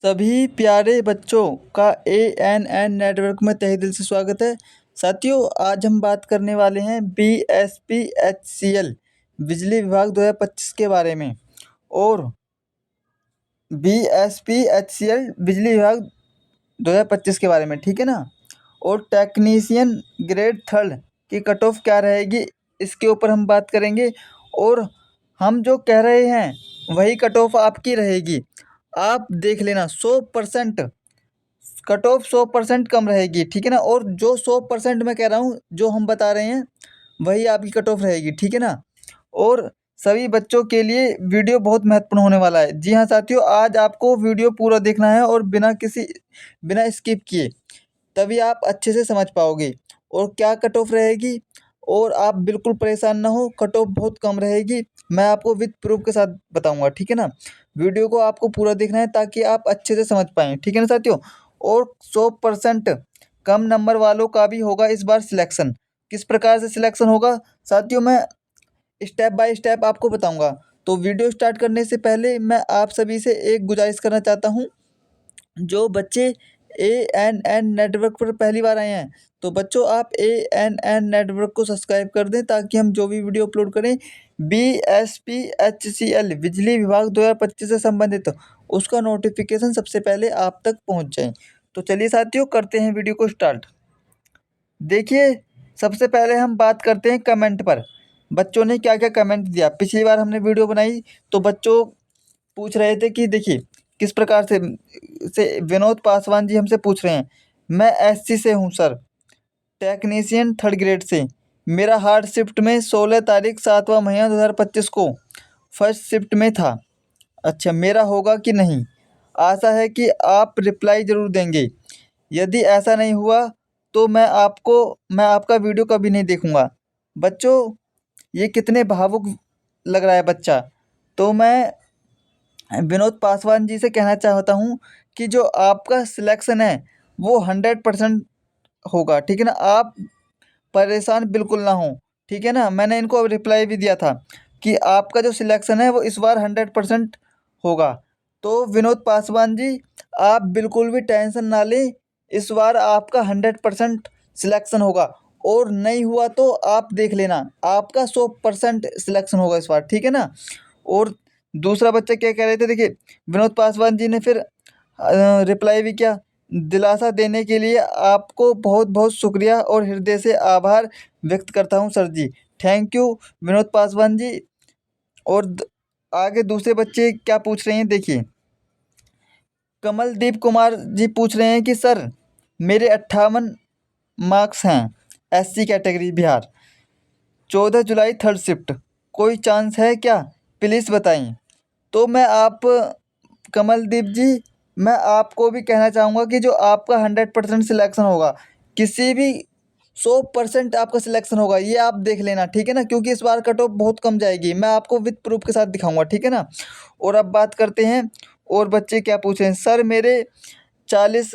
सभी प्यारे बच्चों का ANN नेटवर्क में तहे दिल से स्वागत है। साथियों, आज हम बात करने वाले हैं BSPHCL बिजली विभाग 2025 के बारे में। और BSPHCL बिजली विभाग 2025 के बारे में, ठीक है ना। और टेक्नीशियन ग्रेड 3 की कट ऑफ क्या रहेगी, इसके ऊपर हम बात करेंगे। और हम जो कह रहे हैं वही कट ऑफ आपकी रहेगी। आप देख लेना, 100% कट ऑफ 100% कम रहेगी, ठीक है ना। और जो 100% मैं कह रहा हूँ, जो हम बता रहे हैं वही आपकी कट ऑफ रहेगी, ठीक है ना। और सभी बच्चों के लिए वीडियो बहुत महत्वपूर्ण होने वाला है। जी हाँ साथियों, आज आपको वीडियो पूरा देखना है और बिना स्किप किए, तभी आप अच्छे से समझ पाओगे और क्या कट ऑफ रहेगी। और आप बिल्कुल परेशान ना हो, कट ऑफ बहुत कम रहेगी। मैं आपको विद प्रूफ के साथ बताऊंगा, ठीक है ना। वीडियो को आपको पूरा देखना है ताकि आप अच्छे से समझ पाएँ, ठीक है ना साथियों। और 100% कम नंबर वालों का भी होगा इस बार सिलेक्शन। किस प्रकार से सिलेक्शन होगा साथियों, मैं स्टेप बाय स्टेप आपको बताऊंगा। तो वीडियो स्टार्ट करने से पहले मैं आप सभी से एक गुजारिश करना चाहता हूँ। जो बच्चे ANN नेटवर्क पर पहली बार आए हैं, तो बच्चों आप ANN नेटवर्क को सब्सक्राइब कर दें ताकि हम जो भी वीडियो अपलोड करें BSPHCL बिजली विभाग 2025 से संबंधित उसका नोटिफिकेशन सबसे पहले आप तक पहुंच जाए। तो चलिए साथियों, करते हैं वीडियो को स्टार्ट। देखिए, सबसे पहले हम बात करते हैं कमेंट पर। बच्चों ने क्या क्या कमेंट दिया। पिछली बार हमने वीडियो बनाई तो बच्चों पूछ रहे थे कि देखिए किस प्रकार से विनोद पासवान जी हमसे पूछ रहे हैं। मैं SC से हूँ सर, टेक्नीशियन 3rd ग्रेड से। मेरा हार्ड शिफ्ट में 16 तारीख 7वां महीना 2025 को फर्स्ट शिफ्ट में था। अच्छा, मेरा होगा कि नहीं? आशा है कि आप रिप्लाई ज़रूर देंगे। यदि ऐसा नहीं हुआ तो मैं आपका वीडियो कभी नहीं देखूंगा। बच्चों, ये कितने भावुक लग रहा है बच्चा। तो मैं विनोद पासवान जी से कहना चाहता हूँ कि जो आपका सिलेक्शन है वो 100% होगा, ठीक है ना। आप परेशान बिल्कुल ना हो, ठीक है ना। मैंने इनको अब रिप्लाई भी दिया था कि आपका जो सिलेक्शन है वो इस बार 100% होगा। तो विनोद पासवान जी, आप बिल्कुल भी टेंशन ना लें, इस बार आपका 100% सिलेक्शन होगा। और नहीं हुआ तो आप देख लेना, आपका 100% सिलेक्शन होगा इस बार, ठीक है ना। और दूसरा बच्चा क्या कह रहे थे, देखिए विनोद पासवान जी ने फिर रिप्लाई भी किया। दिलासा देने के लिए आपको बहुत बहुत शुक्रिया और हृदय से आभार व्यक्त करता हूं sir ji. Thank you Vinod Paswan ji. और आगे दूसरे बच्चे क्या पूछ रहे हैं, देखिए कमलदीप कुमार जी पूछ रहे हैं कि सर मेरे 58 मार्क्स हैं, SC कैटेगरी बिहार, 14 जुलाई 3rd शिफ्ट, कोई चांस है क्या? प्लीज़ बताएं। तो कमलदीप जी, मैं आपको भी कहना चाहूँगा कि जो आपका 100% सिलेक्शन होगा, किसी भी 100% आपका सिलेक्शन होगा, ये आप देख लेना, ठीक है ना। क्योंकि इस बार कट ऑफ बहुत कम जाएगी, मैं आपको विद प्रूफ के साथ दिखाऊंगा, ठीक है ना। और अब बात करते हैं और बच्चे क्या पूछ रहे हैं। सर मेरे 40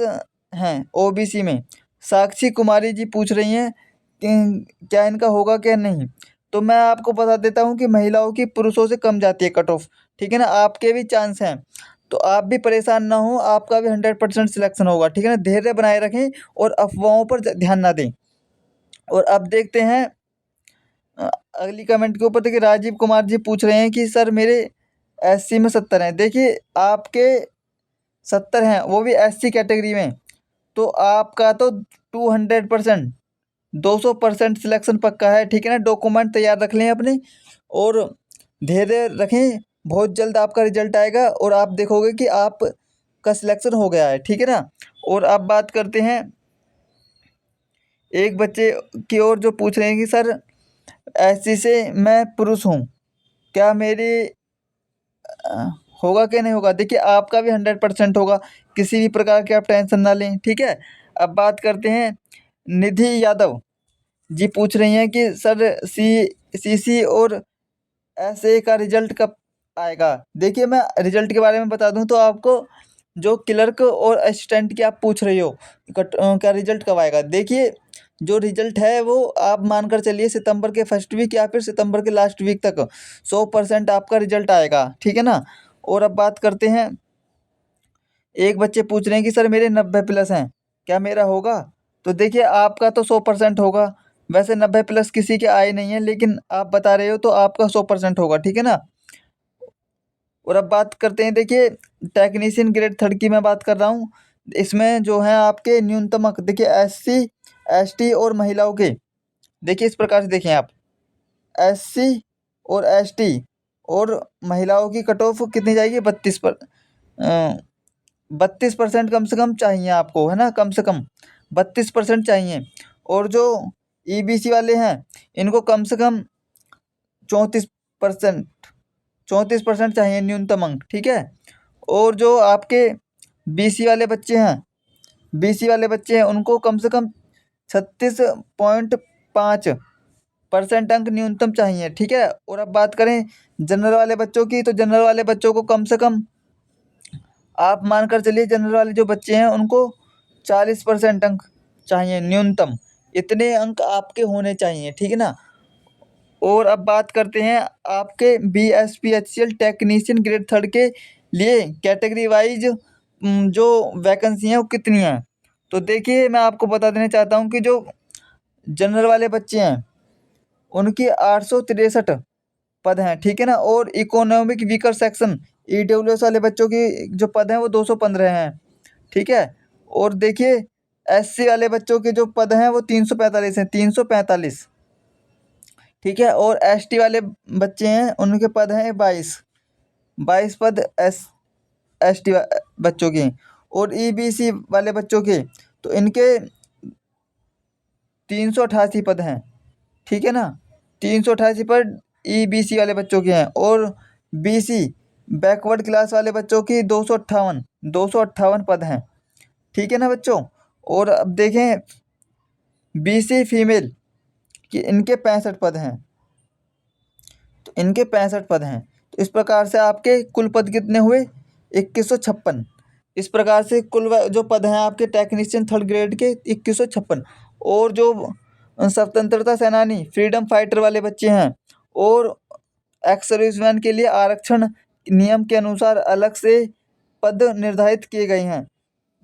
हैं OBC में। साक्षी कुमारी जी पूछ रही हैं कि क्या इनका होगा क्या नहीं। तो मैं आपको बता देता हूँ कि महिलाओं की पुरुषों से कम जाती है कट ऑफ, ठीक है ना। आपके भी चांस हैं, तो आप भी परेशान ना हो, आपका भी 100% सिलेक्शन होगा, ठीक है ना। धैर्य बनाए रखें और अफवाहों पर ध्यान ना दें। और अब देखते हैं अगली कमेंट के ऊपर। देखिए राजीव कुमार जी पूछ रहे हैं कि सर मेरे SC में 70 हैं। देखिए आपके 70 हैं, वो भी SC कैटेगरी में, तो आपका तो 200% 200% सिलेक्शन पक्का है, ठीक है ना। डॉक्यूमेंट तैयार रख लें अपने और धैर्य रखें, बहुत जल्द आपका रिजल्ट आएगा और आप देखोगे कि आपका सिलेक्शन हो गया है, ठीक है ना। और अब बात करते हैं एक बच्चे की और जो पूछ रहे हैं कि सर SC से मैं पुरुष हूँ, क्या मेरी होगा क्या नहीं होगा। देखिए आपका भी 100% होगा, किसी भी प्रकार की आप टेंशन ना लें, ठीक है। अब बात करते हैं निधि यादव जी पूछ रही हैं कि सर CC और SA का रिजल्ट कब आएगा। देखिए मैं रिजल्ट के बारे में बता दूं तो आपको, जो क्लर्क और असिस्टेंट की आप पूछ रही हो क्या रिजल्ट कब आएगा। देखिए जो रिजल्ट है वो आप मानकर चलिए सितंबर के फर्स्ट वीक या फिर सितंबर के लास्ट वीक तक 100% आपका रिजल्ट आएगा, ठीक है ना। और अब बात करते हैं एक बच्चे पूछ रहे हैं कि सर मेरे 90+ हैं, क्या मेरा होगा? तो देखिए आपका तो 100% होगा। वैसे 90+ किसी के आए नहीं है, लेकिन आप बता रहे हो तो आपका 100% होगा, ठीक है ना? और अब बात करते हैं, देखिए टेक्नीशियन ग्रेड 3 की मैं बात कर रहा हूँ। इसमें जो है आपके न्यूनतम अंक देखिए SC ST और महिलाओं के, देखिए इस प्रकार से देखें आप, SC और ST और महिलाओं की कट ऑफ कितनी जाएगी? 32% कम से कम चाहिए आपको, है ना? कम से कम 32% चाहिए। और जो EBC वाले हैं इनको कम से कम 34% 34% चाहिए न्यूनतम अंक, ठीक है? और जो आपके BC वाले बच्चे हैं उनको कम से कम 36.5% अंक न्यूनतम चाहिए, ठीक है? और अब बात करें जनरल वाले बच्चों की, तो जनरल वाले बच्चों को कम से कम आप मानकर चलिए, जनरल वाले जो बच्चे हैं उनको 40% अंक चाहिए न्यूनतम। इतने अंक आपके होने चाहिए, ठीक है ना? और अब बात करते हैं आपके BSPHCL टेक्नीशियन ग्रेड 3 के लिए कैटेगरी वाइज जो वैकेंसी हैं वो कितनी हैं। तो देखिए मैं आपको बता देना चाहता हूँ कि जो जनरल वाले बच्चे हैं उनकी 863 पद हैं, ठीक है ना? और इकोनॉमिक वीकर सेक्शन EWS वाले बच्चों की जो पद हैं वो 215 हैं, ठीक है? और देखिए SC वाले बच्चों के जो पद हैं वो 345 हैं, 345, ठीक है? और ST वाले बच्चे हैं उनके पद हैं 22 पद ST बच्चों के। और EBC वाले बच्चों के तो इनके 388 पद हैं, ठीक है ना? 388 पद EBC वाले बच्चों के हैं। और BC बैकवर्ड क्लास वाले बच्चों की 258 पद हैं, ठीक है ना बच्चों? और अब देखें BC फीमेल कि इनके 65 पद हैं, तो इनके 65 पद हैं। तो इस प्रकार से आपके कुल पद कितने हुए? 2156। इस प्रकार से कुल जो पद हैं आपके टेक्नीशियन 3rd ग्रेड के 2156। और जो स्वतंत्रता सेनानी फ्रीडम फाइटर वाले बच्चे हैं और एक्स सर्विसमैन के लिए आरक्षण नियम के अनुसार अलग से पद निर्धारित किए गए हैं,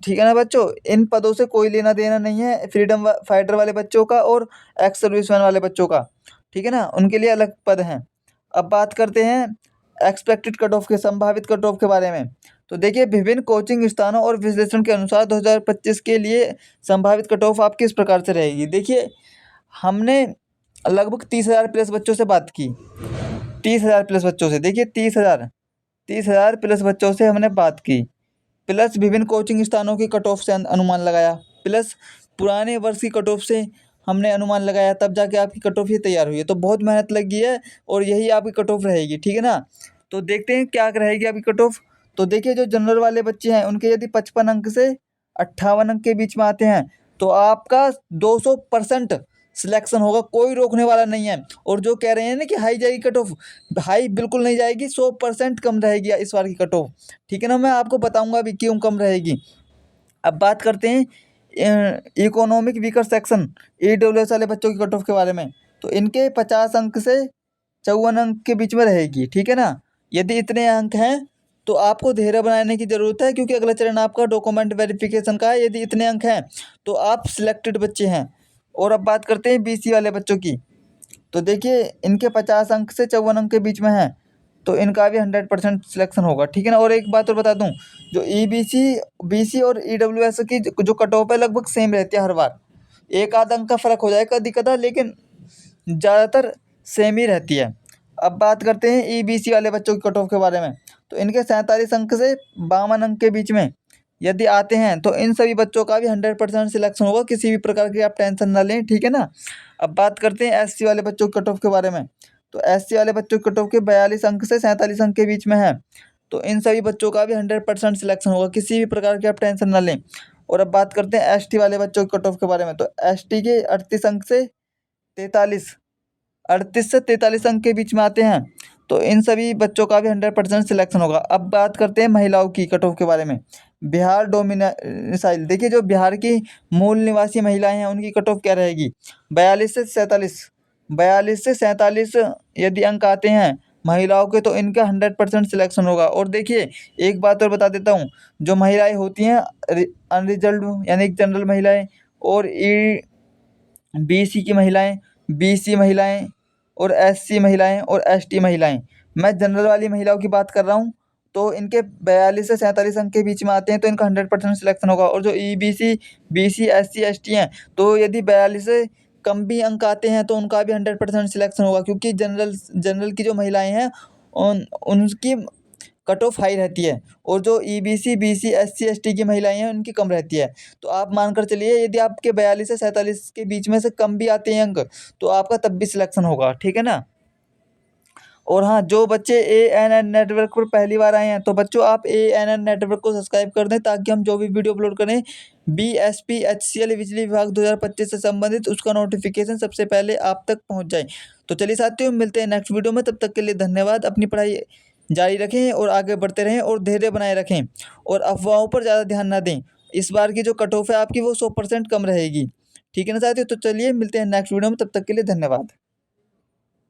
ठीक है ना बच्चों? इन पदों से कोई लेना देना नहीं है फ्रीडम फाइटर वाले बच्चों का और एक्स सर्विसमैन वाले बच्चों का, ठीक है ना? उनके लिए अलग पद हैं। अब बात करते हैं एक्सपेक्टेड कट ऑफ के, संभावित कट ऑफ के बारे में। तो देखिए विभिन्न कोचिंग स्थानों और विश्लेषण के अनुसार 2025 के लिए संभावित कट ऑफ आपकी इस प्रकार से रहेगी। देखिए हमने लगभग 30,000+ बच्चों से बात की, 30,000+ बच्चों से, देखिए 30,000+ बच्चों से हमने बात की, प्लस विभिन्न कोचिंग स्थानों की कट ऑफ से अनुमान लगाया, प्लस पुराने वर्ष की कट ऑफ से हमने अनुमान लगाया, तब जाके आपकी कट ऑफ ये तैयार हुई है। तो बहुत मेहनत लगी है और यही आपकी कट ऑफ रहेगी, ठीक है ना? तो देखते हैं क्या रहेगी आपकी कट ऑफ। तो देखिए जो जनरल वाले बच्चे हैं उनके यदि 55 अंक से 58 अंक के बीच में आते हैं तो आपका 200% सिलेक्शन होगा, कोई रोकने वाला नहीं है। और जो कह रहे हैं ना कि हाई जाएगी कट ऑफ, हाई बिल्कुल नहीं जाएगी, 100% कम रहेगी इस बार की कट ऑफ, ठीक है ना? मैं आपको बताऊंगा अभी क्यों कम रहेगी। अब बात करते हैं इकोनॉमिक वीकर सेक्शन EWS वाले बच्चों की कट ऑफ के बारे में। तो इनके 50 अंक से 54 अंक के बीच में रहेगी, ठीक है ना? यदि इतने अंक हैं तो आपको धैर्य बनाने की ज़रूरत है, क्योंकि अगला चरण आपका डॉक्यूमेंट वेरिफिकेशन का है। यदि इतने अंक हैं तो आप सिलेक्टेड बच्चे हैं। और अब बात करते हैं BC वाले बच्चों की। तो देखिए इनके 50 अंक से 54 अंक के बीच में हैं, तो इनका भी 100% सिलेक्शन होगा, ठीक है ना? और एक बात और बता दूं, जो EBC BC और EWS की जो कट ऑफ है लगभग सेम रहती है हर बार, एक आध अंक का फ़र्क हो जाए कभी कदा, लेकिन ज़्यादातर सेम ही रहती है। अब बात करते हैं EBC वाले बच्चों की कट ऑफ के बारे में। तो इनके 47 अंक से 52 अंक के बीच में यदि आते हैं तो इन सभी बच्चों का भी 100% सिलेक्शन होगा, किसी भी प्रकार की आप टेंशन ना लें, ठीक है ना? अब बात करते हैं SC वाले बच्चों की कट ऑफ के बारे में। तो SC वाले बच्चों की कट ऑफ के 42 अंक से 47 अंक के बीच में है, तो इन सभी बच्चों का भी 100% सिलेक्शन होगा, किसी भी प्रकार की आप टेंशन ना लें। और अब बात करते हैं ST वाले बच्चों की कट ऑफ के बारे में। तो ST के 38 अंक से 43 अंक के बीच में आते हैं, तो इन सभी बच्चों का भी 100% सिलेक्शन होगा। अब बात करते हैं महिलाओं की कट ऑफ के बारे में। बिहार डोमिसाइल, देखिए जो बिहार की मूल निवासी महिलाएं हैं उनकी कट ऑफ क्या रहेगी? 42 से 47 यदि अंक आते हैं महिलाओं के तो इनका 100% सिलेक्शन होगा। और देखिए एक बात और बता देता हूँ, जो महिलाएं होती हैं अनरिजर्व्ड यानी जनरल महिलाएं और BC की महिलाएं, BC महिलाएं और SC महिलाएं और ST महिलाएं, मैं जनरल वाली महिलाओं की बात कर रहा हूँ, तो इनके 42 से 47 अंक के बीच में आते हैं तो इनका 100% सिलेक्शन होगा। और जो EBC, BC, SC, ST हैं, तो यदि 42 से कम भी अंक आते हैं तो उनका भी 100% सिलेक्शन होगा, क्योंकि जनरल की जो महिलाएं हैं उनकी कट ऑफ हाई रहती है, और जो EBC, BC, SC, ST की महिलाएं हैं उनकी कम रहती है। तो आप मानकर चलिए यदि आपके 42 से 47 के बीच में से कम भी आते हैं अंक, तो आपका तब भी सिलेक्शन होगा, ठीक है ना। और हाँ, जो बच्चे ANN नेटवर्क पर पहली बार आए हैं, तो बच्चों आप ANN नेटवर्क को सब्सक्राइब कर दें, ताकि हम जो भी वीडियो अपलोड करें BSP HCL बिजली विभाग 2025 से संबंधित, उसका नोटिफिकेशन सबसे पहले आप तक पहुँच जाए। तो चलिए साथियों, मिलते हैं नेक्स्ट वीडियो में, तब तक के लिए धन्यवाद। अपनी पढ़ाई जारी रखें और आगे बढ़ते रहें और धैर्य बनाए रखें, और अफवाहों पर ज़्यादा ध्यान ना दें। इस बार की जो कट ऑफ है आपकी वो 100% कम रहेगी, ठीक है ना साथियों। तो चलिए मिलते हैं नेक्स्ट वीडियो में, तब तक के लिए धन्यवाद।